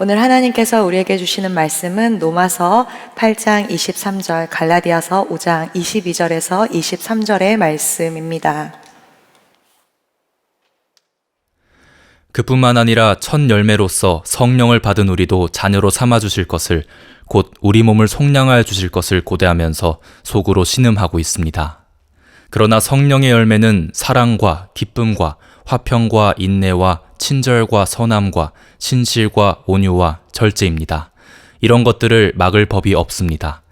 오늘 하나님께서 우리에게 주시는 말씀은 로마서 8장 23절, 갈라디아서 5장 22절에서 23절의 말씀입니다. 그뿐만 아니라 첫 열매로서 성령을 받은 우리도 자녀로 삼아주실 것을, 곧 우리 몸을 속량하여 주실 것을 고대하면서 속으로 신음하고 있습니다. 그러나 성령의 열매는 사랑과 기쁨과 화평과 인내와 친절과 선함과 신실과 온유와 절제입니다. 이런 것들을 막을 법이 없습니다.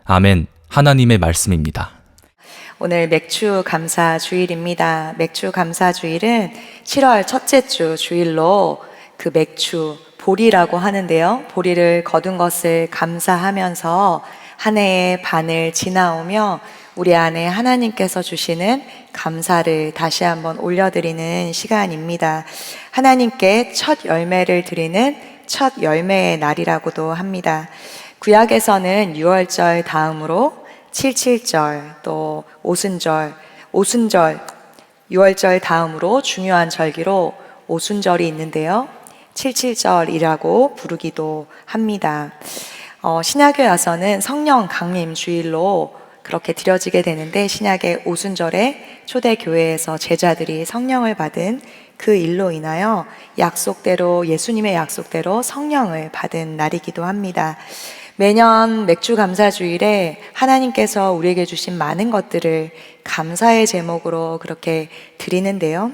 아멘. 하나님의 말씀입니다. 오늘 맥주 감사 주일입니다. 맥주 감사 주일은 7월 첫째 주 주일로 그 맥주 보리라고 하는데요. 보리를 거둔 것을 감사하면서 한 해의 반을 지나오며 우리 안에 하나님께서 주시는 감사를 다시 한번 올려드리는 시간입니다. 하나님께 첫 열매를 드리는 첫 열매의 날이라고도 합니다. 구약에서는 유월절 다음으로 77절, 또 오순절, 6월절 다음으로 중요한 절기로 오순절이 있는데요. 77절이라고 부르기도 합니다. 신약에 와서는 성령 강림 주일로 그렇게 드려지게 되는데, 신약의 오순절에 초대교회에서 제자들이 성령을 받은 그 일로 인하여 약속대로, 예수님의 약속대로 성령을 받은 날이기도 합니다. 매년 맥주 감사 주일에 하나님께서 우리에게 주신 많은 것들을 감사의 제목으로 그렇게 드리는데요.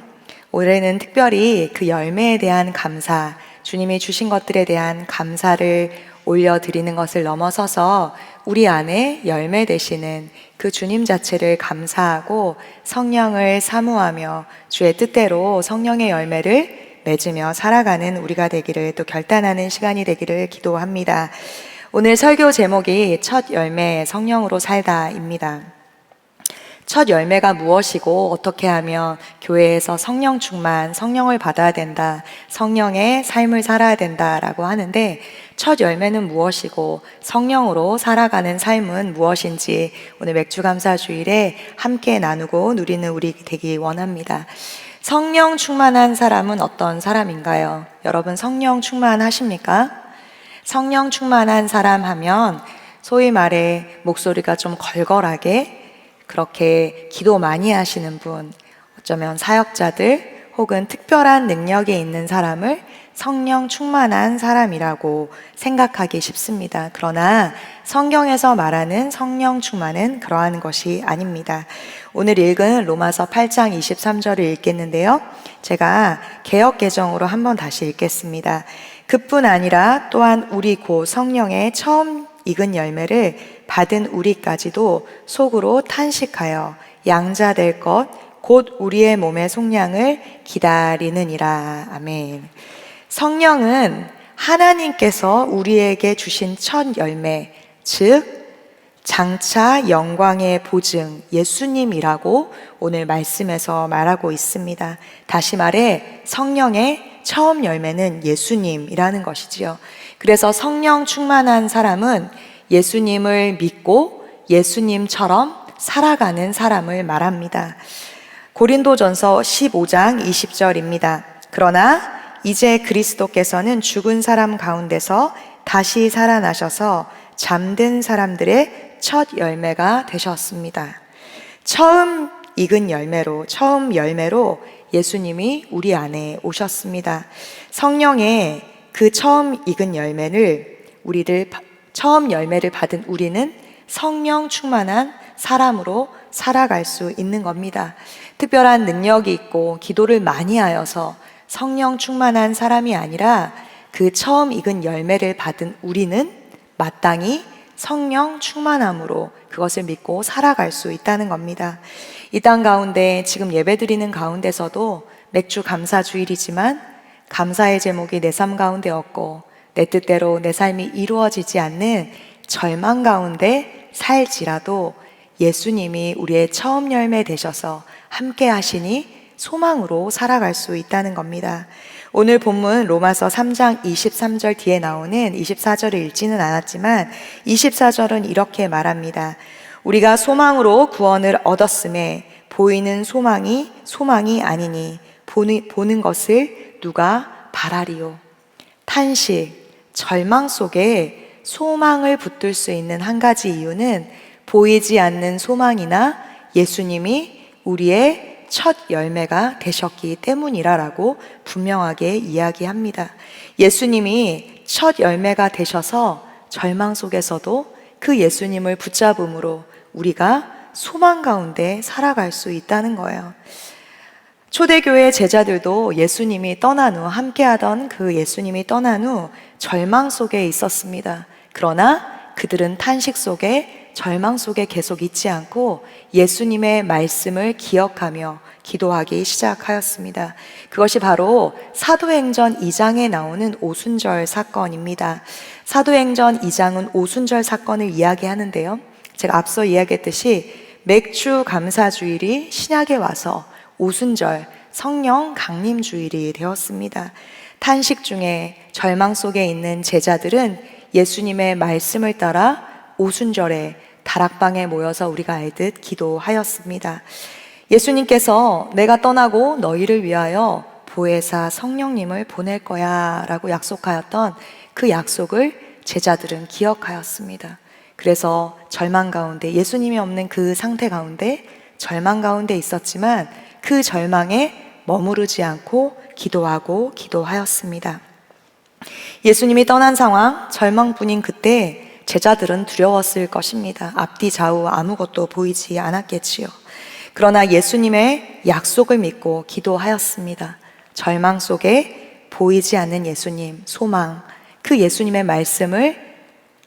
올해는 특별히 그 열매에 대한 감사, 주님이 주신 것들에 대한 감사를 올려드리는 것을 넘어서서 우리 안에 열매 되시는 그 주님 자체를 감사하고 성령을 사모하며 주의 뜻대로 성령의 열매를 맺으며 살아가는 우리가 되기를, 또 결단하는 시간이 되기를 기도합니다. 오늘 설교 제목이 첫 열매, 성령으로 살다입니다. 첫 열매가 무엇이고 어떻게 하면 교회에서 성령 충만, 성령을 받아야 된다, 성령의 삶을 살아야 된다라고 하는데, 첫 열매는 무엇이고 성령으로 살아가는 삶은 무엇인지 오늘 맥주감사 주일에 함께 나누고 누리는 우리 되기 원합니다. 성령 충만한 사람은 어떤 사람인가요? 여러분 성령 충만하십니까? 성령 충만한 사람 하면 소위 말해 목소리가 좀 걸걸하게 그렇게 기도 많이 하시는 분, 어쩌면 사역자들 혹은 특별한 능력이 있는 사람을 성령 충만한 사람이라고 생각하기 쉽습니다. 그러나 성경에서 말하는 성령 충만은 그러한 것이 아닙니다. 오늘 읽은 로마서 8장 23절을 읽겠는데요. 제가 개역 개정으로 한번 다시 읽겠습니다. 그뿐 아니라 또한 우리 곧 성령의 처음 익은 열매를 받은 우리까지도 속으로 탄식하여 양자 될 것 곧 우리의 몸의 속량을 기다리느니라. 아멘. 성령은 하나님께서 우리에게 주신 첫 열매, 즉 장차 영광의 보증 예수님이라고 오늘 말씀에서 말하고 있습니다. 다시 말해 성령의 처음 열매는 예수님이라는 것이지요. 그래서 성령 충만한 사람은 예수님을 믿고 예수님처럼 살아가는 사람을 말합니다. 고린도전서 15장 20절입니다. 그러나 이제 그리스도께서는 죽은 사람 가운데서 다시 살아나셔서 잠든 사람들의 첫 열매가 되셨습니다. 처음 익은 열매로, 처음 열매로 예수님이 우리 안에 오셨습니다. 성령의 그 처음 익은 열매를 처음 열매를 받은 우리는 성령 충만한 사람으로 살아갈 수 있는 겁니다. 특별한 능력이 있고 기도를 많이 하여서 성령 충만한 사람이 아니라 그 처음 익은 열매를 받은 우리는 마땅히 성령 충만함으로 그것을 믿고 살아갈 수 있다는 겁니다. 이 땅 가운데 지금 예배드리는 가운데서도 맥주 감사 주일이지만 감사의 제목이 내 삶 가운데 없고 내 뜻대로 내 삶이 이루어지지 않는 절망 가운데 살지라도 예수님이 우리의 처음 열매 되셔서 함께 하시니 소망으로 살아갈 수 있다는 겁니다. 오늘 본문 로마서 3장 23절 뒤에 나오는 24절을 읽지는 않았지만 24절은 이렇게 말합니다. 우리가 소망으로 구원을 얻었음에 보이는 소망이 아니니 보는 것을 누가 바라리요. 탄식, 절망 속에 소망을 붙들 수 있는 한 가지 이유는 보이지 않는 소망이나 예수님이 우리의 첫 열매가 되셨기 때문이라고 분명하게 이야기합니다. 예수님이 첫 열매가 되셔서 절망 속에서도 그 예수님을 붙잡음으로 우리가 소망 가운데 살아갈 수 있다는 거예요. 초대교회 제자들도 예수님이 떠난 후, 함께하던 그 예수님이 떠난 후 절망 속에 있었습니다. 그러나 그들은 탄식 속에, 절망 속에 계속 있지 않고 예수님의 말씀을 기억하며 기도하기 시작하였습니다. 그것이 바로 사도행전 2장에 나오는 오순절 사건입니다. 사도행전 2장은 오순절 사건을 이야기하는데요. 제가 앞서 이야기했듯이 맥주 감사주일이 신약에 와서 오순절 성령 강림 주일이 되었습니다. 탄식 중에 절망 속에 있는 제자들은 예수님의 말씀을 따라 오순절에 다락방에 모여서 우리가 알듯 기도하였습니다. 예수님께서 내가 떠나고 너희를 위하여 보혜사 성령님을 보낼 거야 라고 약속하였던 그 약속을 제자들은 기억하였습니다. 그래서 절망 가운데, 예수님이 없는 그 상태 가운데 절망 가운데 있었지만 그 절망에 머무르지 않고 기도하고 기도하였습니다. 예수님이 떠난 상황, 절망뿐인 그때 제자들은 두려웠을 것입니다. 앞뒤 좌우 아무것도 보이지 않았겠지요. 그러나 예수님의 약속을 믿고 기도하였습니다. 절망 속에 보이지 않는 예수님, 소망, 그 예수님의 말씀을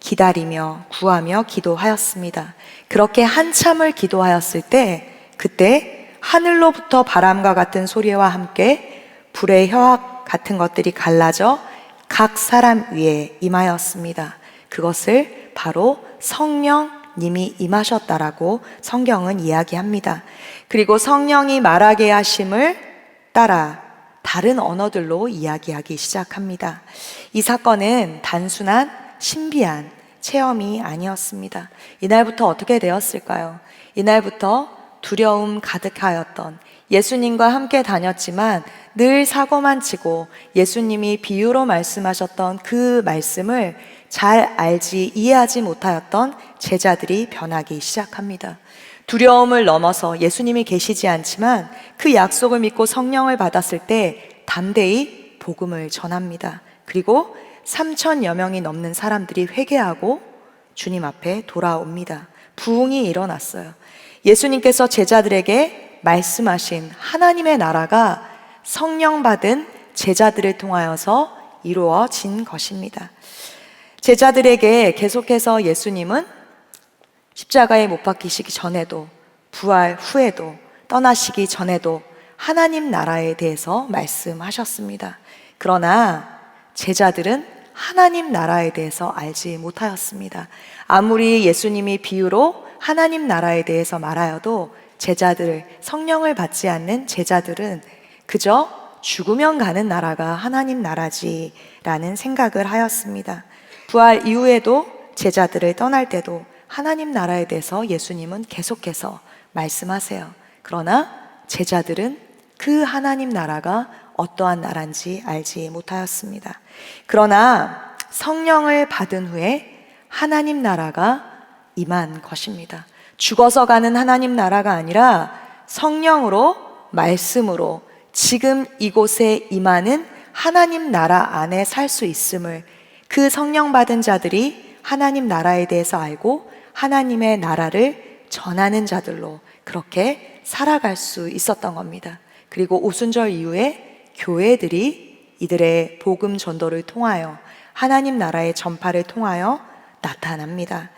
기다리며 구하며 기도하였습니다. 그렇게 한참을 기도하였을 때 그때 하늘로부터 바람과 같은 소리와 함께 불의 혀학 같은 것들이 갈라져 각 사람 위에 임하였습니다. 그것을 바로 성령님이 임하셨다라고 성경은 이야기합니다. 그리고 성령이 말하게 하심을 따라 다른 언어들로 이야기하기 시작합니다. 이 사건은 단순한 신비한 체험이 아니었습니다. 이날부터 어떻게 되었을까요? 이날부터 두려움 가득하였던, 예수님과 함께 다녔지만 늘 사고만 치고 예수님이 비유로 말씀하셨던 그 말씀을 잘 알지 이해하지 못하였던 제자들이 변하기 시작합니다. 두려움을 넘어서 예수님이 계시지 않지만 그 약속을 믿고 성령을 받았을 때 담대히 복음을 전합니다. 그리고 3,000여 명이 넘는 사람들이 회개하고 주님 앞에 돌아옵니다. 부흥이 일어났어요. 예수님께서 제자들에게 말씀하신 하나님의 나라가 성령 받은 제자들을 통하여서 이루어진 것입니다. 제자들에게 계속해서 예수님은 십자가에 못 박히시기 전에도, 부활 후에도, 떠나시기 전에도 하나님 나라에 대해서 말씀하셨습니다. 그러나 제자들은 하나님 나라에 대해서 알지 못하였습니다. 아무리 예수님이 비유로 하나님 나라에 대해서 말하여도 제자들, 성령을 받지 않는 제자들은 그저 죽으면 가는 나라가 하나님 나라지라는 생각을 하였습니다. 부활 이후에도 제자들을 떠날 때도 하나님 나라에 대해서 예수님은 계속해서 말씀하세요. 그러나 제자들은 그 하나님 나라가 어떠한 나라인지 알지 못하였습니다. 그러나 성령을 받은 후에 하나님 나라가 임한 것입니다. 죽어서 가는 하나님 나라가 아니라 성령으로, 말씀으로 지금 이곳에 임하는 하나님 나라 안에 살 수 있음을, 그 성령 받은 자들이 하나님 나라에 대해서 알고 하나님의 나라를 전하는 자들로 그렇게 살아갈 수 있었던 겁니다. 그리고 오순절 이후에 교회들이 이들의 복음 전도를 통하여 하나님 나라의 전파를 통하여 나타납니다.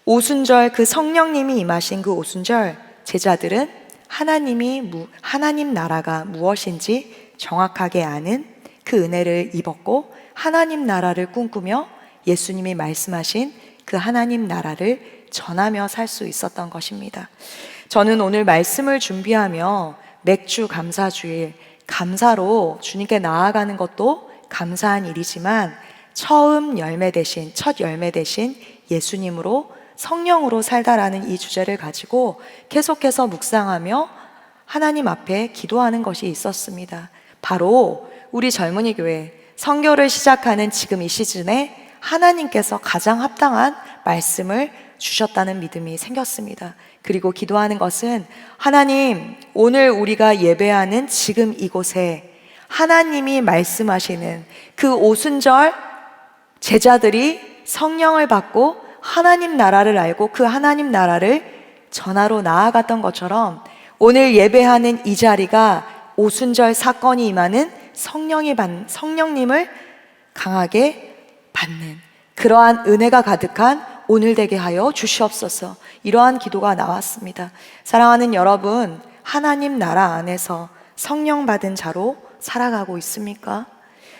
오순절, 그 성령님이 임하신 그 오순절, 제자들은 하나님 나라가 무엇인지 정확하게 아는 그 은혜를 입었고 하나님 나라를 꿈꾸며 예수님이 말씀하신 그 하나님 나라를 전하며 살 수 있었던 것입니다. 저는 오늘 말씀을 준비하며 맥주 감사주일, 감사로 주님께 나아가는 것도 감사한 일이지만 첫 열매 대신 예수님으로, 성령으로 살다라는 이 주제를 가지고 계속해서 묵상하며 하나님 앞에 기도하는 것이 있었습니다. 바로 우리 젊은이 교회, 선교를 시작하는 지금 이 시즌에 하나님께서 가장 합당한 말씀을 주셨다는 믿음이 생겼습니다. 그리고 기도하는 것은 하나님, 오늘 우리가 예배하는 지금 이곳에 하나님이 말씀하시는 그 오순절 제자들이 성령을 받고 하나님 나라를 알고 그 하나님 나라를 전하러 나아갔던 것처럼 오늘 예배하는 이 자리가 오순절 사건이 임하는 성령님을 강하게 받는 그러한 은혜가 가득한 오늘 되게 하여 주시옵소서. 이러한 기도가 나왔습니다. 사랑하는 여러분, 하나님 나라 안에서 성령 받은 자로 살아가고 있습니까?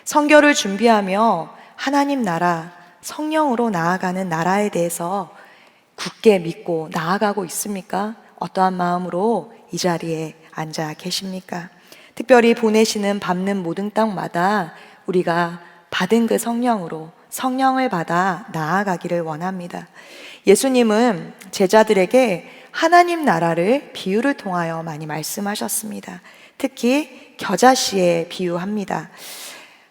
선교를 준비하며 하나님 나라, 성령으로 나아가는 나라에 대해서 굳게 믿고 나아가고 있습니까? 어떠한 마음으로 이 자리에 앉아 계십니까? 특별히 보내시는 밟는 모든 땅마다 우리가 받은 그 성령으로 성령을 받아 나아가기를 원합니다. 예수님은 제자들에게 하나님 나라를 비유를 통하여 많이 말씀하셨습니다. 특히 겨자씨에 비유합니다.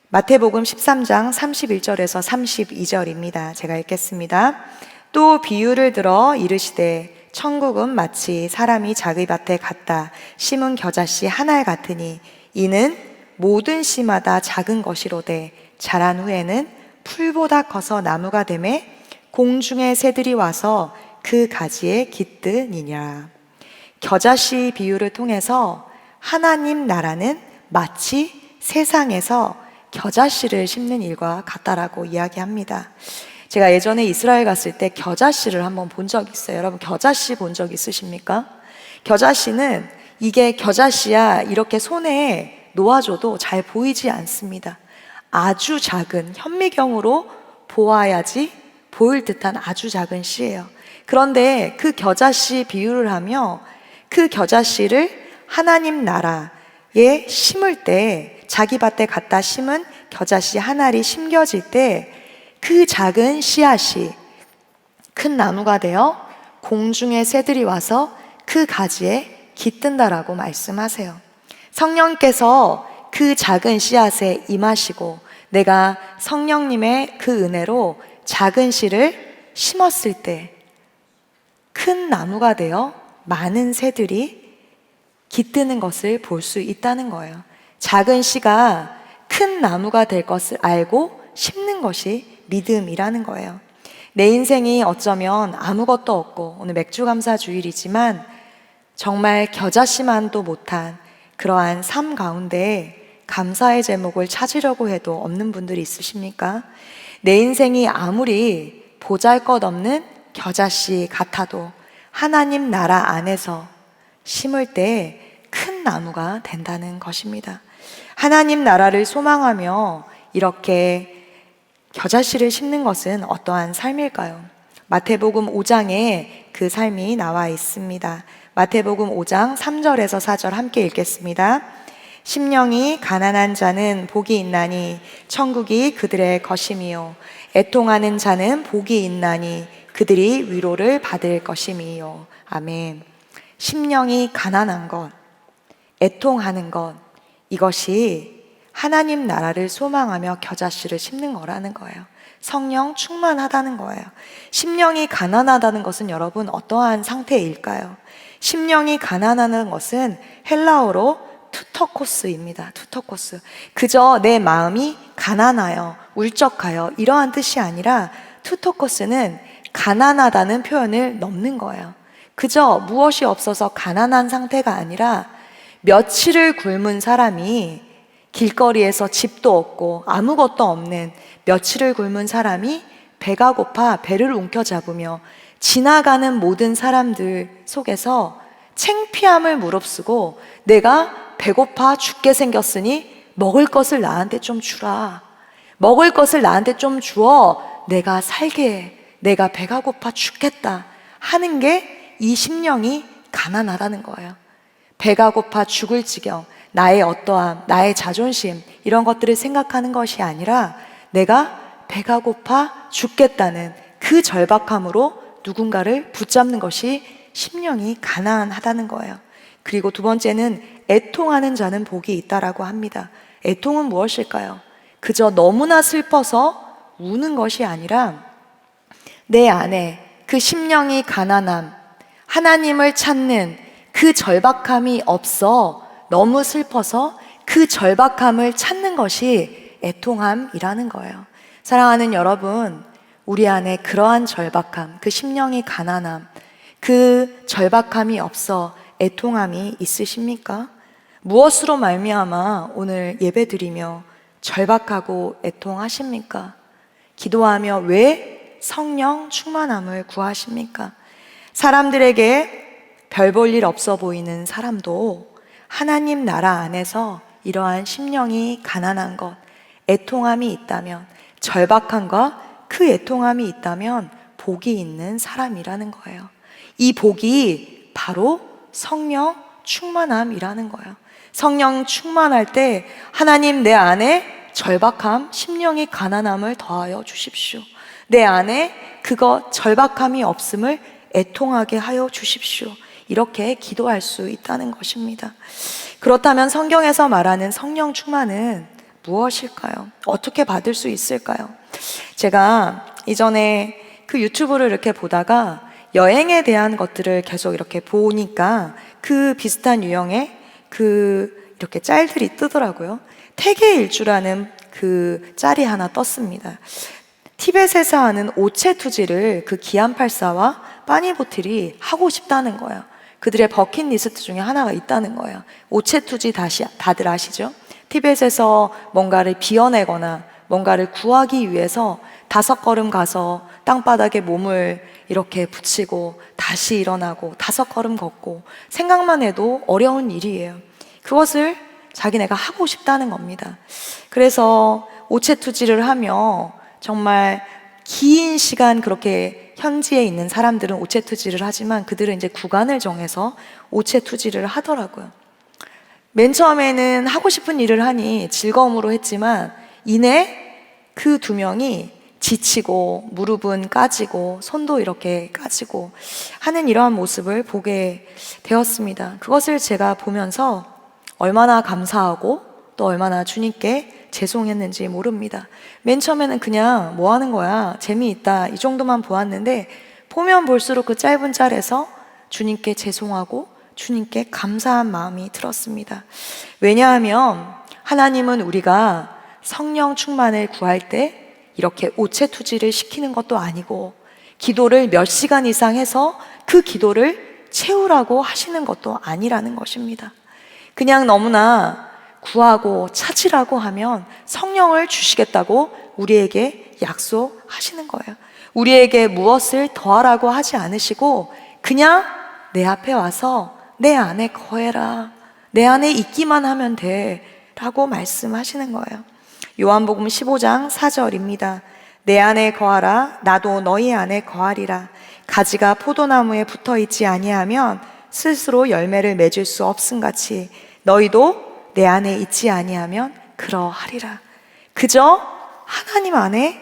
마태복음 13장 31절에서 32절입니다. 제가 읽겠습니다. 또 비유를 들어 이르시되 천국은 마치 사람이 자기 밭에 갖다 심은 겨자씨 한 알 같으니 이는 모든 씨마다 작은 것이로되 자란 후에는 풀보다 커서 나무가 되매 공중의 새들이 와서 그 가지에 깃드니라. 겨자씨 비유를 통해서 하나님 나라는 마치 세상에서 겨자씨를 심는 일과 같다라고 이야기합니다. 제가 예전에 이스라엘 갔을 때 겨자씨를 한번 본 적 있어요. 여러분 겨자씨 본 적 있으십니까? 겨자씨는 이게 겨자씨야 이렇게 손에 놓아줘도 잘 보이지 않습니다. 아주 작은 현미경으로 보아야지 보일 듯한 아주 작은 씨예요. 그런데 그 겨자씨 비유를 하며 그 겨자씨를 하나님 나라에 심을 때 자기 밭에 갖다 심은 겨자씨 한 알이 심겨질 때 그 작은 씨앗이 큰 나무가 되어 공중의 새들이 와서 그 가지에 깃든다라고 말씀하세요. 성령께서 그 작은 씨앗에 임하시고 내가 성령님의 그 은혜로 작은 씨를 심었을 때 큰 나무가 되어 많은 새들이 깃드는 것을 볼 수 있다는 거예요. 작은 씨가 큰 나무가 될 것을 알고 심는 것이 믿음이라는 거예요. 내 인생이 어쩌면 아무것도 없고 오늘 맥주감사 주일이지만 정말 겨자씨만도 못한 그러한 삶 가운데 감사의 제목을 찾으려고 해도 없는 분들이 있으십니까? 내 인생이 아무리 보잘것없는 겨자씨 같아도 하나님 나라 안에서 심을 때 큰 나무가 된다는 것입니다. 하나님 나라를 소망하며 이렇게 겨자씨를 심는 것은 어떠한 삶일까요? 마태복음 5장에 그 삶이 나와 있습니다. 마태복음 5장 3절에서 4절 함께 읽겠습니다. 심령이 가난한 자는 복이 있나니 천국이 그들의 것임이요 애통하는 자는 복이 있나니 그들이 위로를 받을 것임이요. 아멘. 심령이 가난한 것, 애통하는 것, 이것이 하나님 나라를 소망하며 겨자씨를 심는 거라는 거예요. 성령 충만하다는 거예요. 심령이 가난하다는 것은 여러분 어떠한 상태일까요? 심령이 가난하다는 것은 헬라어로 투터코스입니다. 투터코스. 그저 내 마음이 가난하여, 울적하여 이러한 뜻이 아니라 투터코스는 가난하다는 표현을 넘는 거예요. 그저 무엇이 없어서 가난한 상태가 아니라 며칠을 굶은 사람이 길거리에서 집도 없고 아무것도 없는 며칠을 굶은 사람이 배가 고파 배를 움켜잡으며 지나가는 모든 사람들 속에서 창피함을 무릅쓰고 내가 배고파 죽게 생겼으니 먹을 것을 나한테 좀 주라. 먹을 것을 나한테 좀 주어 내가 살게 해. 내가 배가 고파 죽겠다 하는 게 이 심령이 가난하다는 거예요. 배가 고파 죽을 지경, 나의 어떠함, 나의 자존심 이런 것들을 생각하는 것이 아니라 내가 배가 고파 죽겠다는 그 절박함으로 누군가를 붙잡는 것이 심령이 가난하다는 거예요. 그리고 두 번째는 애통하는 자는 복이 있다라고 합니다. 애통은 무엇일까요? 그저 너무나 슬퍼서 우는 것이 아니라 내 안에 그 심령이 가난함, 하나님을 찾는 그 절박함이 없어 너무 슬퍼서 그 절박함을 찾는 것이 애통함이라는 거예요. 사랑하는 여러분, 우리 안에 그러한 절박함, 그 심령이 가난함, 그 절박함이 없어 애통함이 있으십니까? 무엇으로 말미암아 오늘 예배드리며 절박하고 애통하십니까? 기도하며 왜 성령 충만함을 구하십니까? 사람들에게 별 볼 일 없어 보이는 사람도 하나님 나라 안에서 이러한 심령이 가난한 것, 애통함이 있다면, 절박함과 그 애통함이 있다면 복이 있는 사람이라는 거예요. 이 복이 바로 성령 충만함이라는 거예요. 성령 충만할 때 하나님 내 안에 절박함, 심령이 가난함을 더하여 주십시오. 내 안에 그거 절박함이 없음을 애통하게 하여 주십시오. 이렇게 기도할 수 있다는 것입니다. 그렇다면 성경에서 말하는 성령 충만은 무엇일까요? 어떻게 받을 수 있을까요? 제가 이전에 그 유튜브를 이렇게 보다가 여행에 대한 것들을 계속 이렇게 보니까 그 비슷한 유형의 이렇게 짤들이 뜨더라고요. 태계일주라는 그 짤이 하나 떴습니다. 티벳에서 하는 오체투지를 그 기안팔사와 빠니보틀이 하고 싶다는 거예요. 그들의 버킷리스트 중에 하나가 있다는 거예요. 오체투지 다들 아시죠? 티벳에서 뭔가를 비워내거나 뭔가를 구하기 위해서 5걸음 가서 땅바닥에 몸을 이렇게 붙이고 다시 일어나고 5걸음 걷고, 생각만 해도 어려운 일이에요. 그것을 자기네가 하고 싶다는 겁니다. 그래서 오체투지를 하며 정말 긴 시간 그렇게 현지에 있는 사람들은 오체투지를 하지만 그들은 이제 구간을 정해서 오체투지를 하더라고요. 맨 처음에는 하고 싶은 일을 하니 즐거움으로 했지만 이내 그 2명이 지치고 무릎은 까지고 손도 이렇게 까지고 하는 이러한 모습을 보게 되었습니다. 그것을 제가 보면서 얼마나 감사하고 또 얼마나 주님께 죄송했는지 모릅니다. 맨 처음에는 그냥 뭐 하는 거야, 재미있다, 이 정도만 보았는데 보면 볼수록 그 짧은 짤에서 주님께 죄송하고 주님께 감사한 마음이 들었습니다. 왜냐하면 하나님은 우리가 성령 충만을 구할 때 이렇게 오체투지를 시키는 것도 아니고 기도를 몇 시간 이상 해서 그 기도를 채우라고 하시는 것도 아니라는 것입니다. 그냥 너무나 구하고 찾으라고 하면 성령을 주시겠다고 우리에게 약속하시는 거예요. 우리에게 무엇을 더하라고 하지 않으시고 그냥 내 앞에 와서 내 안에 거해라, 내 안에 있기만 하면 돼 라고 말씀하시는 거예요. 요한복음 15장 4절입니다. 내 안에 거하라, 나도 너희 안에 거하리라. 가지가 포도나무에 붙어 있지 아니하면 스스로 열매를 맺을 수 없음같이 너희도 내 안에 있지 아니하면 그러하리라. 그저 하나님 안에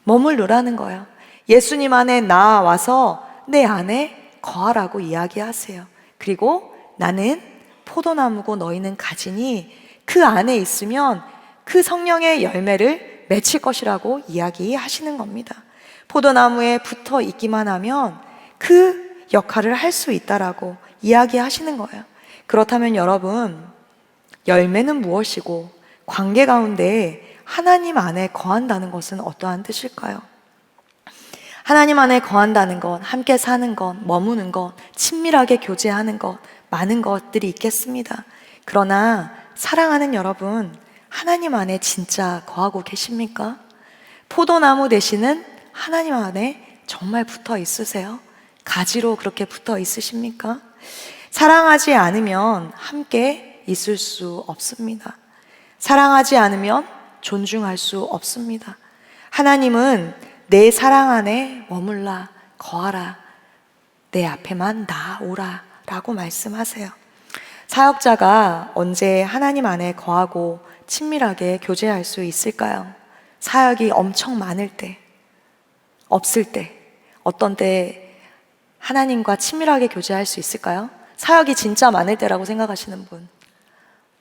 머물르라는 거예요. 예수님 안에 나와서 내 안에 거하라고 이야기하세요. 그리고 나는 포도나무고 너희는 가지니 그 안에 있으면 그 성령의 열매를 맺힐 것이라고 이야기하시는 겁니다. 포도나무에 붙어 있기만 하면 그 역할을 할 수 있다라고 이야기하시는 거예요. 그렇다면 여러분, 열매는 무엇이고 관계 가운데 하나님 안에 거한다는 것은 어떠한 뜻일까요? 하나님 안에 거한다는 것, 함께 사는 것, 머무는 것, 친밀하게 교제하는 것, 많은 것들이 있겠습니다. 그러나 사랑하는 여러분, 하나님 안에 진짜 거하고 계십니까? 포도나무 되시는 하나님 안에 정말 붙어 있으세요? 가지로 그렇게 붙어 있으십니까? 사랑하지 않으면 함께 있을 수 없습니다. 사랑하지 않으면 존중할 수 없습니다. 하나님은 내 사랑 안에 머물라, 거하라, 내 앞에만 나오라 라고 말씀하세요. 사역자가 언제 하나님 안에 거하고 친밀하게 교제할 수 있을까요? 사역이 엄청 많을 때, 없을 때, 어떤 때 하나님과 친밀하게 교제할 수 있을까요? 사역이 진짜 많을 때라고 생각하시는 분?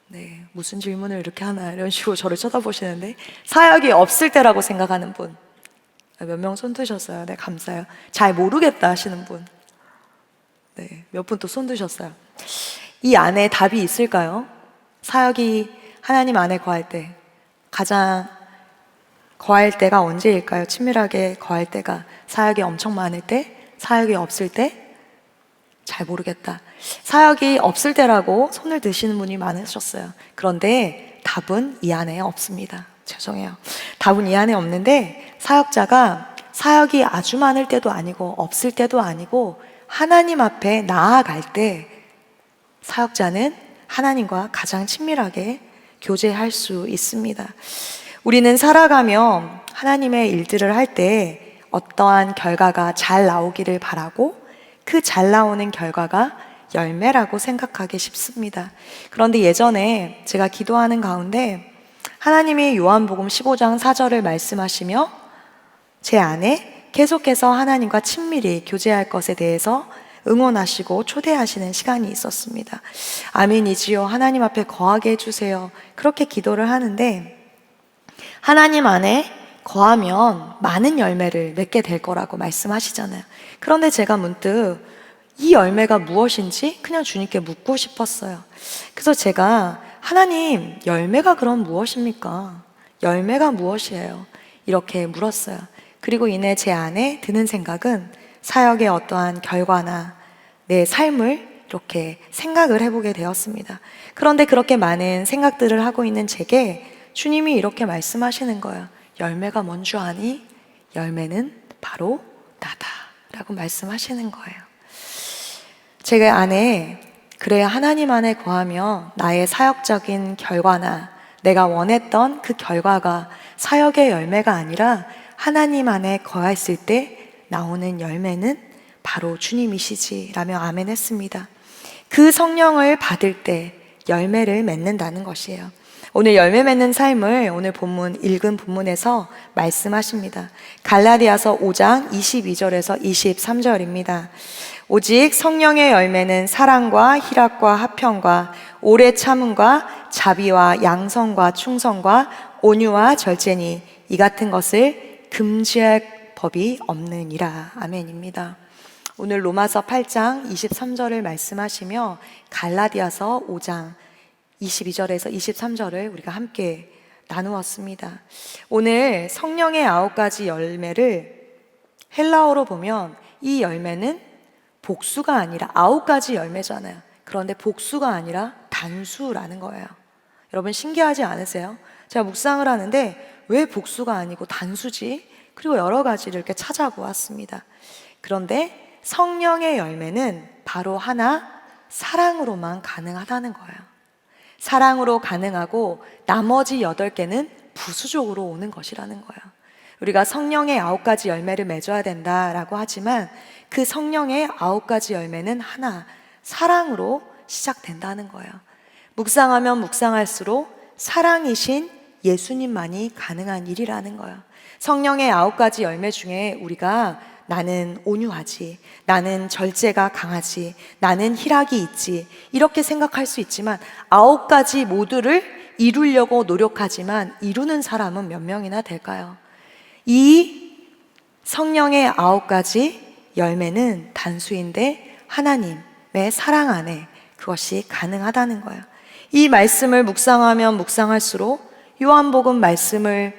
네, 무슨 질문을 이렇게 하나 이런 식으로 저를 쳐다보시는데 사역이 없을 때라고 생각하는 분 몇 명 손 드셨어요? 네, 감사해요. 잘 모르겠다 하시는 분 네, 몇 분 또 손 드셨어요. 이 안에 답이 있을까요? 사역이 하나님 안에 거할 때 가장 거할 때가 언제일까요? 친밀하게 거할 때가 사역이 엄청 많을 때? 사역이 없을 때? 잘 모르겠다. 사역이 없을 때라고 손을 드시는 분이 많으셨어요. 그런데 답은 이 안에 없습니다. 죄송해요. 답은 이 안에 없는데 사역자가 사역이 아주 많을 때도 아니고 없을 때도 아니고 하나님 앞에 나아갈 때 사역자는 하나님과 가장 친밀하게 교제할 수 있습니다. 우리는 살아가며 하나님의 일들을 할 때 어떠한 결과가 잘 나오기를 바라고 그 잘 나오는 결과가 열매라고 생각하기 쉽습니다. 그런데 예전에 제가 기도하는 가운데 하나님이 요한복음 15장 4절을 말씀하시며 제 안에 계속해서 하나님과 친밀히 교제할 것에 대해서 응원하시고 초대하시는 시간이 있었습니다. 아멘이지요. 하나님 앞에 거하게 해주세요. 그렇게 기도를 하는데 하나님 안에 거하면 많은 열매를 맺게 될 거라고 말씀하시잖아요. 그런데 제가 문득 이 열매가 무엇인지 그냥 주님께 묻고 싶었어요. 그래서 제가 하나님, 열매가 그럼 무엇입니까? 열매가 무엇이에요? 이렇게 물었어요. 그리고 이내 제 안에 드는 생각은 사역의 어떠한 결과나 내 삶을 이렇게 생각을 해보게 되었습니다. 그런데 그렇게 많은 생각들을 하고 있는 제게 주님이 이렇게 말씀하시는 거예요. 열매가 뭔 줄 아니? 열매는 바로 나다 라고 말씀하시는 거예요. 제가 안에 그래 하나님 안에 거하며 나의 사역적인 결과나 내가 원했던 그 결과가 사역의 열매가 아니라 하나님 안에 거했을 때 나오는 열매는 바로 주님이시지 라며 아멘 했습니다. 그 성령을 받을 때 열매를 맺는다는 것이에요. 오늘 열매 맺는 삶을 오늘 본문 읽은 본문에서 말씀하십니다. 갈라디아서 5장 22절에서 23절입니다. 오직 성령의 열매는 사랑과 희락과 화평과 오래 참음과 자비와 양성과 충성과 온유와 절제니 이 같은 것을 금지할 법이 없느니라. 아멘입니다. 오늘 로마서 8장 23절을 말씀하시며 갈라디아서 5장 22절에서 23절을 우리가 함께 나누었습니다. 오늘 성령의 9가지 열매를 헬라어로 보면 이 열매는 복수가 아니라 9가지 열매잖아요. 그런데 복수가 아니라 단수라는 거예요. 여러분 신기하지 않으세요? 제가 묵상을 하는데 왜 복수가 아니고 단수지? 그리고 여러 가지를 이렇게 찾아보았습니다. 그런데 성령의 열매는 바로 하나, 사랑으로만 가능하다는 거예요. 사랑으로 가능하고 나머지 8개는 부수적으로 오는 것이라는 거예요. 우리가 성령의 9가지 열매를 맺어야 된다라고 하지만 그 성령의 9가지 열매는 하나, 사랑으로 시작된다는 거예요. 묵상하면 묵상할수록 사랑이신 예수님만이 가능한 일이라는 거예요. 성령의 9가지 열매 중에 우리가 나는 온유하지, 나는 절제가 강하지, 나는 희락이 있지 이렇게 생각할 수 있지만 9가지 모두를 이루려고 노력하지만 이루는 사람은 몇 명이나 될까요? 이 성령의 9가지 열매는 단수인데 하나님의 사랑 안에 그것이 가능하다는 거예요. 이 말씀을 묵상하면 묵상할수록 요한복음 말씀을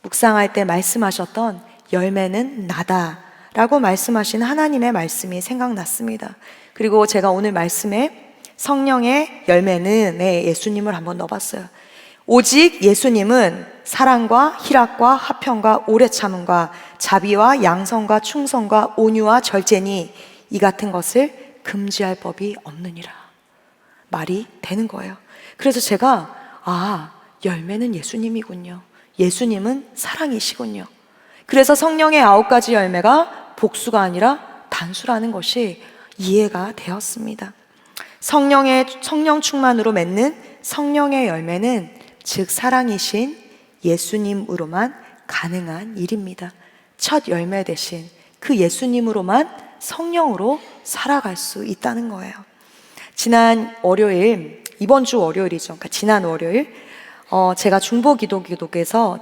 묵상할 때 말씀하셨던 열매는 나다 라고 말씀하신 하나님의 말씀이 생각났습니다. 그리고 제가 오늘 말씀에 성령의 열매는 예수님을 한번 넣어봤어요. 오직 예수님은 사랑과 희락과 화평과 오래 참음과 자비와 양성과 충성과 온유와 절제니 이 같은 것을 금지할 법이 없느니라. 말이 되는 거예요. 그래서 제가 열매는 예수님이군요. 예수님은 사랑이시군요. 그래서 성령의 9가지 열매가 복수가 아니라 단수라는 것이 이해가 되었습니다. 성령 충만으로 맺는 성령의 열매는 즉 사랑이신 예수님으로만 가능한 일입니다. 첫 열매 대신 그 예수님으로만 성령으로 살아갈 수 있다는 거예요. 지난 월요일 이번 주 월요일이죠. 그러니까 지난 월요일 제가 중보기도국에서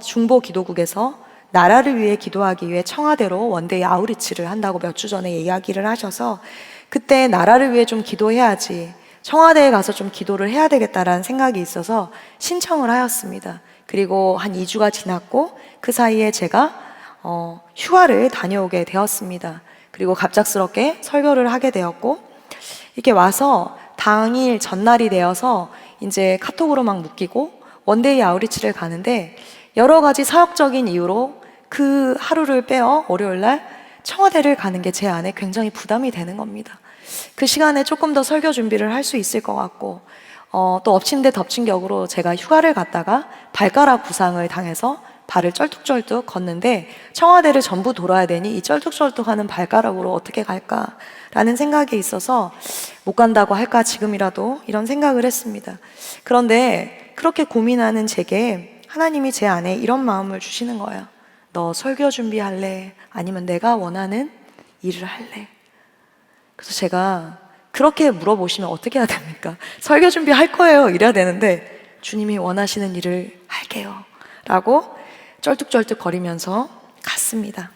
나라를 위해 기도하기 위해 청와대로 원데이 아우리치를 한다고 몇 주 전에 이야기를 하셔서 그때 나라를 위해 좀 기도해야지, 청와대에 가서 좀 기도를 해야 되겠다라는 생각이 있어서 신청을 하였습니다. 그리고 한 2주가 지났고 그 사이에 제가 휴가를 다녀오게 되었습니다. 그리고 갑작스럽게 설교를 하게 되었고, 이렇게 와서 당일 전날이 되어서 이제 카톡으로 막 묶이고 원데이 아우리치를 가는데, 여러 가지 사역적인 이유로 그 하루를 빼어 월요일날 청와대를 가는 게 제 안에 굉장히 부담이 되는 겁니다. 그 시간에 조금 더 설교 준비를 할 수 있을 것 같고, 또 엎친 데 덮친 격으로 제가 휴가를 갔다가 발가락 부상을 당해서 발을 쩔뚝쩔뚝 걷는데, 청와대를 전부 돌아야 되니 이 쩔뚝쩔뚝하는 발가락으로 어떻게 갈까라는 생각이 있어서 못 간다고 할까 지금이라도, 이런 생각을 했습니다. 그런데 그렇게 고민하는 제게 하나님이 제 안에 이런 마음을 주시는 거예요. 너 설교 준비할래? 아니면 내가 원하는 일을 할래? 그래서 제가 그렇게 물어보시면 어떻게 해야 됩니까? 설교 준비할 거예요 이래야 되는데, 주님이 원하시는 일을 할게요 라고 쩔뚝쩔뚝 거리면서 갔습니다.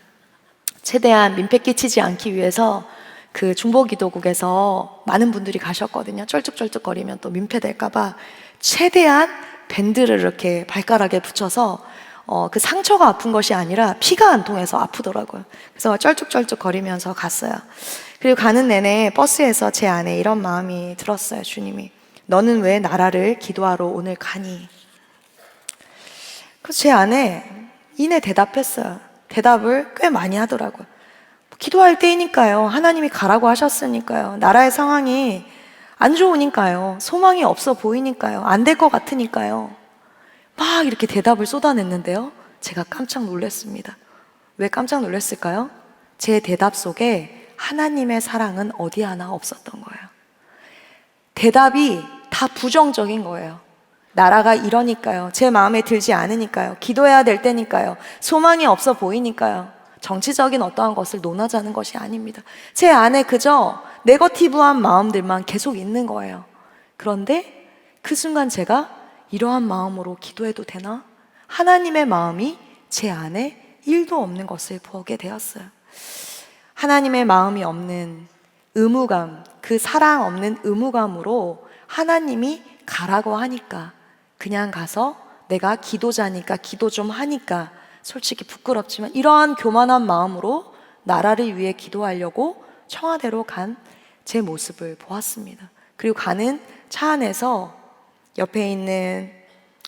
최대한 민폐 끼치지 않기 위해서 그 중보기도국에서 많은 분들이 가셨거든요. 쩔뚝쩔뚝 거리면 또 민폐 될까봐 최대한 밴드를 이렇게 발가락에 붙여서 그 상처가 아픈 것이 아니라 피가 안 통해서 아프더라고요. 그래서 쩔뚝쩔뚝 거리면서 갔어요. 그리고 가는 내내 버스에서 제 안에 이런 마음이 들었어요. 주님이, 너는 왜 나라를 기도하러 오늘 가니? 그래서 제 안에 이내 대답했어요. 대답을 꽤 많이 하더라고요. 기도할 때이니까요. 하나님이 가라고 하셨으니까요. 나라의 상황이 안 좋으니까요. 소망이 없어 보이니까요. 안 될 것 같으니까요. 막 이렇게 대답을 쏟아냈는데요, 제가 깜짝 놀랐습니다. 왜 깜짝 놀랐을까요? 제 대답 속에 하나님의 사랑은 어디 하나 없었던 거예요. 대답이 다 부정적인 거예요. 나라가 이러니까요. 제 마음에 들지 않으니까요. 기도해야 될 때니까요. 소망이 없어 보이니까요. 정치적인 어떠한 것을 논하자는 것이 아닙니다. 제 안에 그저 네거티브한 마음들만 계속 있는 거예요. 그런데 그 순간 제가 이러한 마음으로 기도해도 되나? 하나님의 마음이 제 안에 1도 없는 것을 보게 되었어요. 하나님의 마음이 없는 의무감, 그 사랑 없는 의무감으로 하나님이 가라고 하니까 그냥 가서 내가 기도자니까 기도 좀 하니까 솔직히 부끄럽지만 이러한 교만한 마음으로 나라를 위해 기도하려고 청와대로 간 제 모습을 보았습니다. 그리고 가는 차 안에서 옆에 있는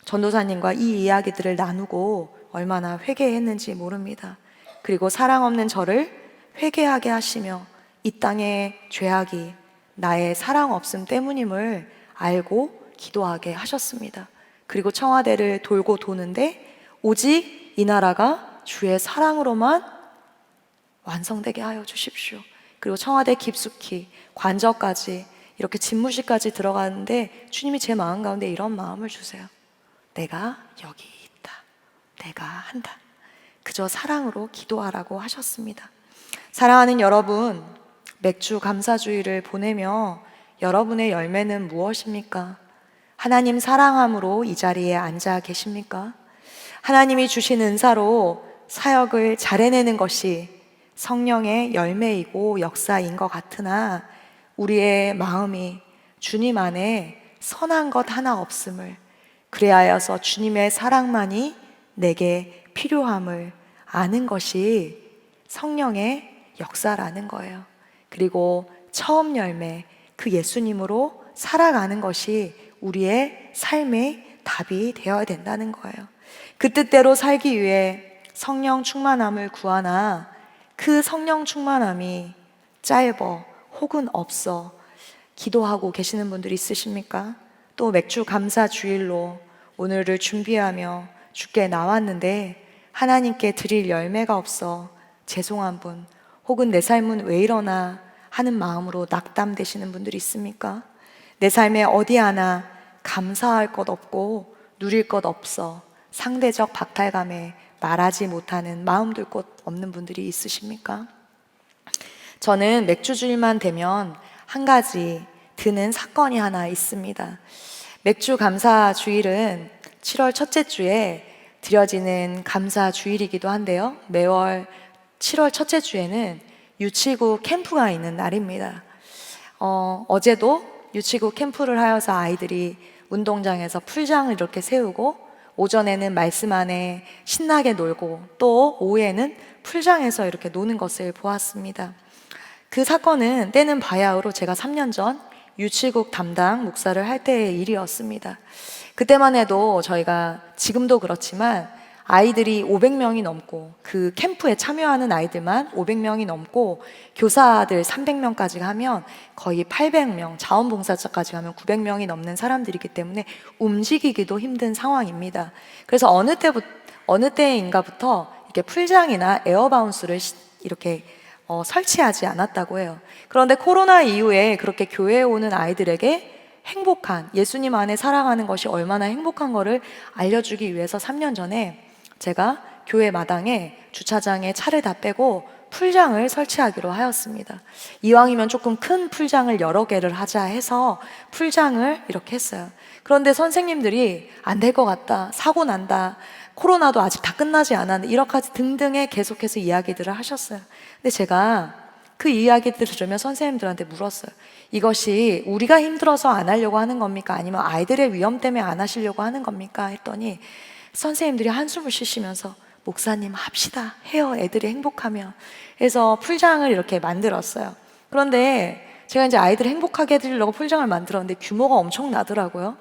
전도사님과 이 이야기들을 나누고 얼마나 회개했는지 모릅니다. 그리고 사랑 없는 저를 회개하게 하시며 이 땅의 죄악이 나의 사랑 없음 때문임을 알고 기도하게 하셨습니다. 그리고 청와대를 돌고 도는데 오직 이 나라가 주의 사랑으로만 완성되게 하여 주십시오. 그리고 청와대 깊숙이 관저까지 이렇게 집무실까지 들어가는데 주님이 제 마음 가운데 이런 마음을 주세요. 내가 여기 있다. 내가 한다. 그저 사랑으로 기도하라고 하셨습니다. 사랑하는 여러분, 맥주 감사주의를 보내며 여러분의 열매는 무엇입니까? 하나님 사랑함으로 이 자리에 앉아 계십니까? 하나님이 주신 은사로 사역을 잘 해내는 것이 성령의 열매이고 역사인 것 같으나 우리의 마음이 주님 안에 선한 것 하나 없음을, 그래하여서 주님의 사랑만이 내게 필요함을 아는 것이 성령의 역사라는 거예요. 그리고 처음 열매, 그 예수님으로 살아가는 것이 우리의 삶의 답이 되어야 된다는 거예요. 그 뜻대로 살기 위해 성령 충만함을 구하나 그 성령 충만함이 짧어 혹은 없어 기도하고 계시는 분들이 있으십니까? 또 맥주 감사 주일로 오늘을 준비하며 주께 나왔는데 하나님께 드릴 열매가 없어 죄송한 분, 혹은 내 삶은 왜 이러나 하는 마음으로 낙담되시는 분들이 있습니까? 내 삶에 어디 하나 감사할 것 없고 누릴 것 없어 상대적 박탈감에 말하지 못하는 마음 둘 곳 없는 분들이 있으십니까? 저는 맥주주일만 되면 한 가지 드는 사건이 하나 있습니다. 맥주 감사 주일은 7월 첫째 주에 드려지는 감사 주일이기도 한데요. 매월 7월 첫째 주에는 유치구 캠프가 있는 날입니다. 어제도 유치구 캠프를 하여서 아이들이 운동장에서 풀장을 이렇게 세우고 오전에는 말씀 안에 신나게 놀고 또 오후에는 풀장에서 이렇게 노는 것을 보았습니다. 그 사건은 때는 바야흐로 제가 3년 전 유치국 담당 목사를 할 때의 일이었습니다. 그때만 해도 저희가 지금도 그렇지만 아이들이 500명이 넘고 그 캠프에 참여하는 아이들만 500명이 넘고 교사들 300명까지 하면 거의 800명, 자원봉사자까지 하면 900명이 넘는 사람들이기 때문에 움직이기도 힘든 상황입니다. 그래서 어느 때인가부터 이렇게 풀장이나 에어바운스를 이렇게 설치하지 않았다고 해요. 그런데 코로나 이후에 그렇게 교회에 오는 아이들에게 행복한, 예수님 안에 살아가는 것이 얼마나 행복한 거를 알려주기 위해서 3년 전에 제가 교회 마당에 주차장에 차를 다 빼고 풀장을 설치하기로 하였습니다. 이왕이면 조금 큰 풀장을 여러 개를 하자 해서 풀장을 이렇게 했어요. 그런데 선생님들이 안 될 것 같다, 사고 난다, 코로나도 아직 다 끝나지 않았는데 이렇게 등등의 계속해서 이야기들을 하셨어요. 근데 제가 그 이야기들을 들으면 선생님들한테 물었어요. 이것이 우리가 힘들어서 안 하려고 하는 겁니까? 아니면 아이들의 위험 때문에 안 하시려고 하는 겁니까? 했더니 선생님들이 한숨을 쉬시면서 목사님 합시다 해요, 애들이 행복하면. 그래서 풀장을 이렇게 만들었어요. 그런데 제가 이제 아이들을 행복하게 해드리려고 풀장을 만들었는데 규모가 엄청 나더라고요.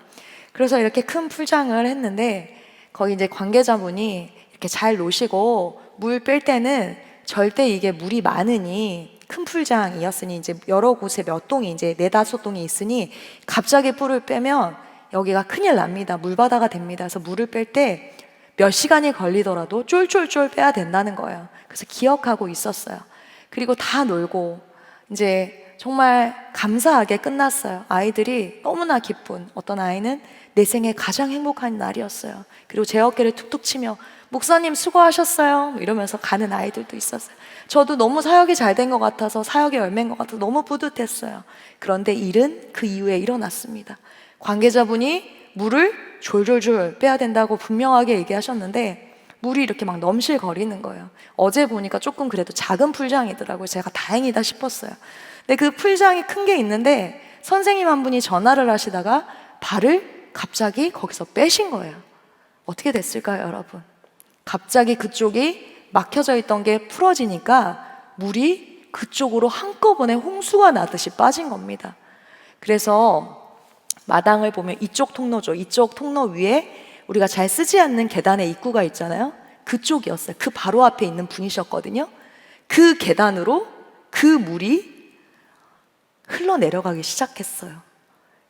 그래서 이렇게 큰 풀장을 했는데 거기 이제 관계자분이 이렇게 잘 노시고 물 뺄 때는 절대 이게 물이 많으니 큰 풀장이었으니 이제 여러 곳에 몇 동이 이제 4-5동이 있으니 갑자기 뿔을 빼면 여기가 큰일 납니다. 물바다가 됩니다. 그래서 물을 뺄 때 몇 시간이 걸리더라도 쫄쫄쫄 빼야 된다는 거예요. 그래서 기억하고 있었어요. 그리고 다 놀고 이제 정말 감사하게 끝났어요. 아이들이 너무나 기쁜, 어떤 아이는 내 생애 가장 행복한 날이었어요. 그리고 제 어깨를 툭툭 치며 목사님 수고하셨어요 이러면서 가는 아이들도 있었어요. 저도 너무 사역이 잘 된 것 같아서, 사역의 열매인 것 같아서 너무 뿌듯했어요. 그런데 일은 그 이후에 일어났습니다. 관계자분이 물을 졸졸졸 빼야 된다고 분명하게 얘기하셨는데 물이 이렇게 막 넘실거리는 거예요. 어제 보니까 조금 그래도 작은 풀장이더라고요. 제가 다행이다 싶었어요. 근데 그 풀장이 큰 게 있는데 선생님 한 분이 전화를 하시다가 발을 갑자기 거기서 빼신 거예요. 어떻게 됐을까요, 여러분? 갑자기 그쪽이 막혀져 있던 게 풀어지니까 물이 그쪽으로 한꺼번에 홍수가 나듯이 빠진 겁니다. 그래서 마당을 보면 이쪽 통로죠. 이쪽 통로 위에 우리가 잘 쓰지 않는 계단의 입구가 있잖아요. 그쪽이었어요. 그 바로 앞에 있는 분이셨거든요. 그 계단으로 그 물이 흘러내려가기 시작했어요.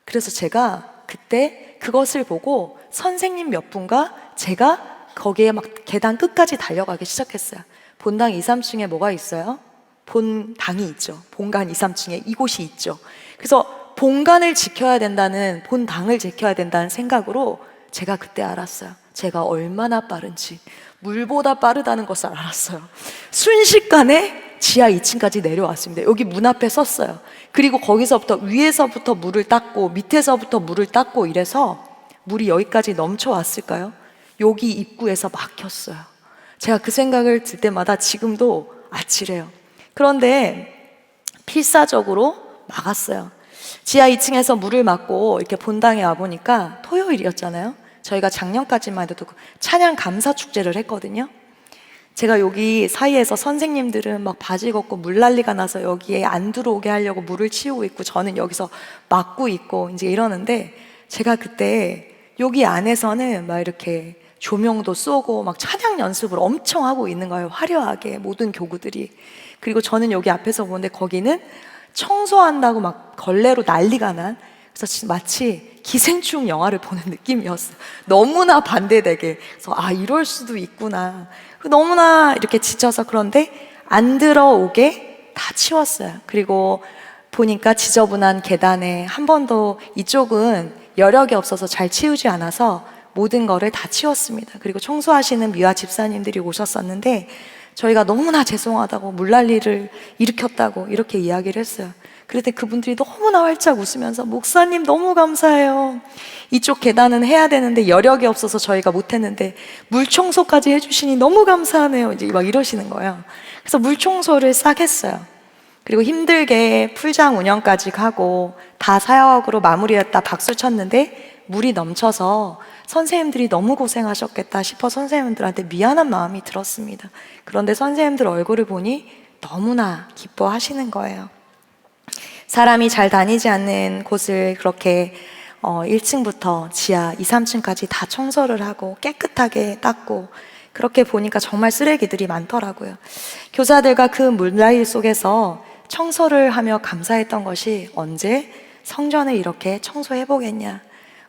그래서 제가 그때 그것을 보고 선생님 몇 분과 제가 거기에 막 계단 끝까지 달려가기 시작했어요. 본당 2, 3층에 뭐가 있어요? 본당이 있죠. 본관 2, 3층에 이곳이 있죠. 그래서 본관을 지켜야 된다는, 본당을 지켜야 된다는 생각으로 제가 그때 알았어요. 제가 얼마나 빠른지, 물보다 빠르다는 것을 알았어요. 순식간에 지하 2층까지 내려왔습니다. 여기 문 앞에 섰어요. 그리고 거기서부터 위에서부터 물을 닦고 밑에서부터 물을 닦고 이래서 물이 여기까지 넘쳐왔을까요? 여기 입구에서 막혔어요. 제가 그 생각을 들 때마다 지금도 아찔해요. 그런데 필사적으로 막았어요. 지하 2층에서 물을 막고 이렇게 본당에 와보니까 토요일이었잖아요. 저희가 작년까지만 해도 찬양 감사 축제를 했거든요. 제가 여기 사이에서 선생님들은 막 바지 걷고 물난리가 나서 여기에 안 들어오게 하려고 물을 치우고 있고 저는 여기서 막고 있고 이제 이러는데 제가 그때 여기 안에서는 막 이렇게 조명도 쏘고 막 찬양 연습을 엄청 하고 있는 거예요. 화려하게 모든 교구들이. 그리고 저는 여기 앞에서 보는데 거기는 청소한다고 막 걸레로 난리가 난, 그래서 마치 기생충 영화를 보는 느낌이었어요. 너무나 반대되게. 그래서 아, 이럴 수도 있구나. 너무나 이렇게 지쳐서. 그런데 안 들어오게 다 치웠어요. 그리고 보니까 지저분한 계단에 한 번도, 이쪽은 여력이 없어서 잘 치우지 않아서 모든 거를 다 치웠습니다. 그리고 청소하시는 미화 집사님들이 오셨었는데 저희가 너무나 죄송하다고, 물난리를 일으켰다고 이렇게 이야기를 했어요. 그랬더니 그분들이 너무나 활짝 웃으면서 목사님 너무 감사해요. 이쪽 계단은 해야 되는데 여력이 없어서 저희가 못했는데 물 청소까지 해주시니 너무 감사하네요. 이제 막 이러시는 거예요. 그래서 물 청소를 싹 했어요. 그리고 힘들게 풀장 운영까지 하고 다 사역으로 마무리했다 박수 쳤는데 물이 넘쳐서 선생님들이 너무 고생하셨겠다 싶어 선생님들한테 미안한 마음이 들었습니다. 그런데 선생님들 얼굴을 보니 너무나 기뻐하시는 거예요. 사람이 잘 다니지 않는 곳을 그렇게 1층부터 지하 2, 3층까지 다 청소를 하고 깨끗하게 닦고 그렇게 보니까 정말 쓰레기들이 많더라고요. 교사들과 그 물라일 속에서 청소를 하며 감사했던 것이 언제 성전을 이렇게 청소해보겠냐.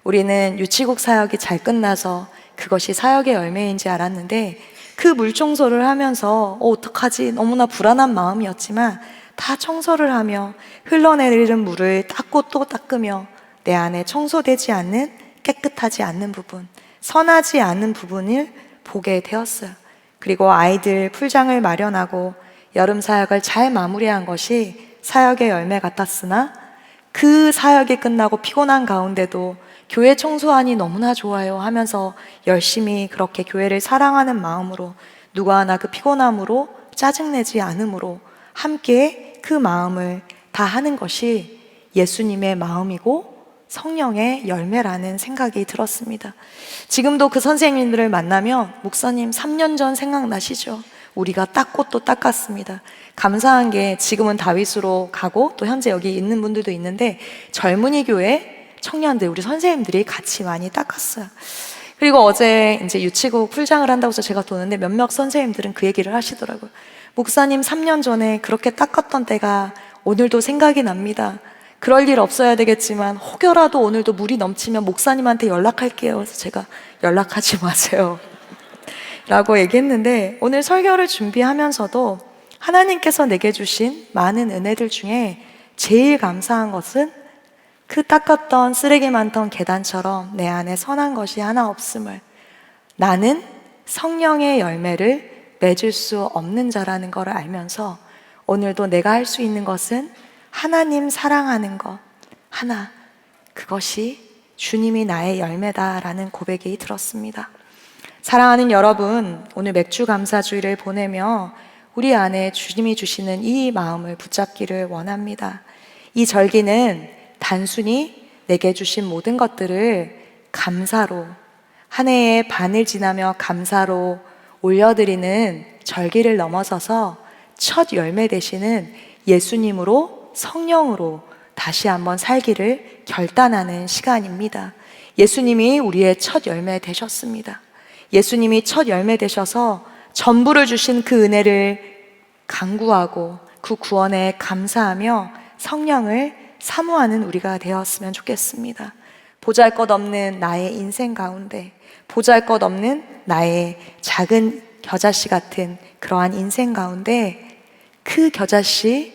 우리는 유치국 사역이 잘 끝나서 그것이 사역의 열매인지 알았는데 그 물청소를 하면서 어떡하지 너무나 불안한 마음이었지만 다 청소를 하며 흘러내리는 물을 닦고 또 닦으며 내 안에 청소되지 않는 깨끗하지 않는 부분, 선하지 않은 부분을 보게 되었어요. 그리고 아이들 풀장을 마련하고 여름 사역을 잘 마무리한 것이 사역의 열매 같았으나 그 사역이 끝나고 피곤한 가운데도 교회 청소하니 너무나 좋아요 하면서 열심히 그렇게 교회를 사랑하는 마음으로 누가 하나 그 피곤함으로 짜증내지 않으므로 함께 그 마음을 다 하는 것이 예수님의 마음이고 성령의 열매라는 생각이 들었습니다. 지금도 그 선생님들을 만나면 목사님 3년 전 생각나시죠? 우리가 닦고 또 닦았습니다. 감사한 게 지금은 다윗으로 가고 또 현재 여기 있는 분들도 있는데 젊은이 교회 청년들 우리 선생님들이 같이 많이 닦았어요. 그리고 어제 이제 유치국 풀장을 한다고 해서 제가 도는데 몇몇 선생님들은 그 얘기를 하시더라고요. 목사님 3년 전에 그렇게 닦았던 때가 오늘도 생각이 납니다. 그럴 일 없어야 되겠지만 혹여라도 오늘도 물이 넘치면 목사님한테 연락할게요. 그래서 제가 연락하지 마세요 라고 얘기했는데 오늘 설교를 준비하면서도 하나님께서 내게 주신 많은 은혜들 중에 제일 감사한 것은 그 닦았던 쓰레기 많던 계단처럼 내 안에 선한 것이 하나 없음을, 나는 성령의 열매를 맺을 수 없는 자라는 걸 알면서 오늘도 내가 할 수 있는 것은 하나님 사랑하는 것 하나, 그것이 주님이 나의 열매다라는 고백이 들었습니다. 사랑하는 여러분, 오늘 맥주 감사주의를 보내며 우리 안에 주님이 주시는 이 마음을 붙잡기를 원합니다. 이 절기는 단순히 내게 주신 모든 것들을 감사로, 한 해의 반을 지나며 감사로 올려드리는 절기를 넘어서서 첫 열매 되시는 예수님으로, 성령으로 다시 한번 살기를 결단하는 시간입니다. 예수님이 우리의 첫 열매 되셨습니다. 예수님이 첫 열매 되셔서 전부를 주신 그 은혜를 간구하고 그 구원에 감사하며 성령을 사모하는 우리가 되었으면 좋겠습니다. 보잘것없는 나의 인생 가운데, 보잘것없는 나의 작은 겨자씨 같은 그러한 인생 가운데 그 겨자씨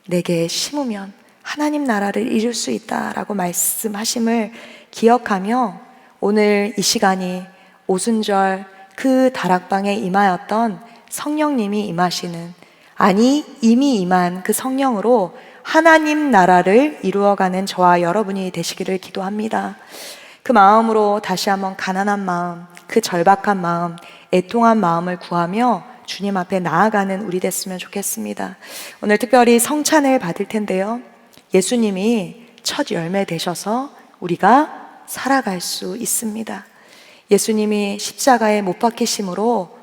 내게 심으면 하나님 나라를 이룰 수 있다라고 말씀하심을 기억하며 오늘 이 시간이 오순절 그 다락방에 임하였던 성령님이 임하시는, 아니 이미 임한 그 성령으로 하나님 나라를 이루어가는 저와 여러분이 되시기를 기도합니다. 그 마음으로 다시 한번 가난한 마음, 그 절박한 마음, 애통한 마음을 구하며 주님 앞에 나아가는 우리 됐으면 좋겠습니다. 오늘 특별히 성찬을 받을 텐데요, 예수님이 첫 열매 되셔서 우리가 살아갈 수 있습니다. 예수님이 십자가에 못 박히심으로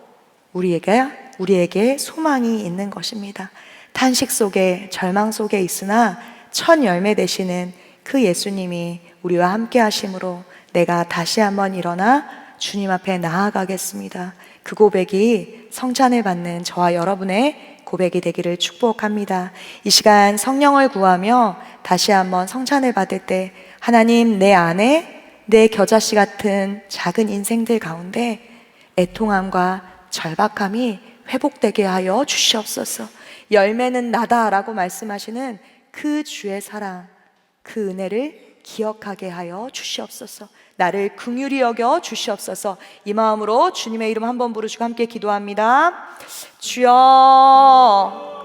우리에게 소망이 있는 것입니다. 탄식 속에, 절망 속에 있으나 첫 열매 되시는 그 예수님이 우리와 함께 하심으로 내가 다시 한번 일어나 주님 앞에 나아가겠습니다. 그 고백이 성찬을 받는 저와 여러분의 고백이 되기를 축복합니다. 이 시간 성령을 구하며 다시 한번 성찬을 받을 때 하나님, 내 안에 내 겨자씨 같은 작은 인생들 가운데 애통함과 절박함이 회복되게 하여 주시옵소서. 열매는 나다라고 말씀하시는 그 주의 사랑, 그 은혜를 기억하게 하여 주시옵소서. 나를 긍휼히 여겨 주시옵소서. 이 마음으로 주님의 이름 한번 부르시고 함께 기도합니다. 주여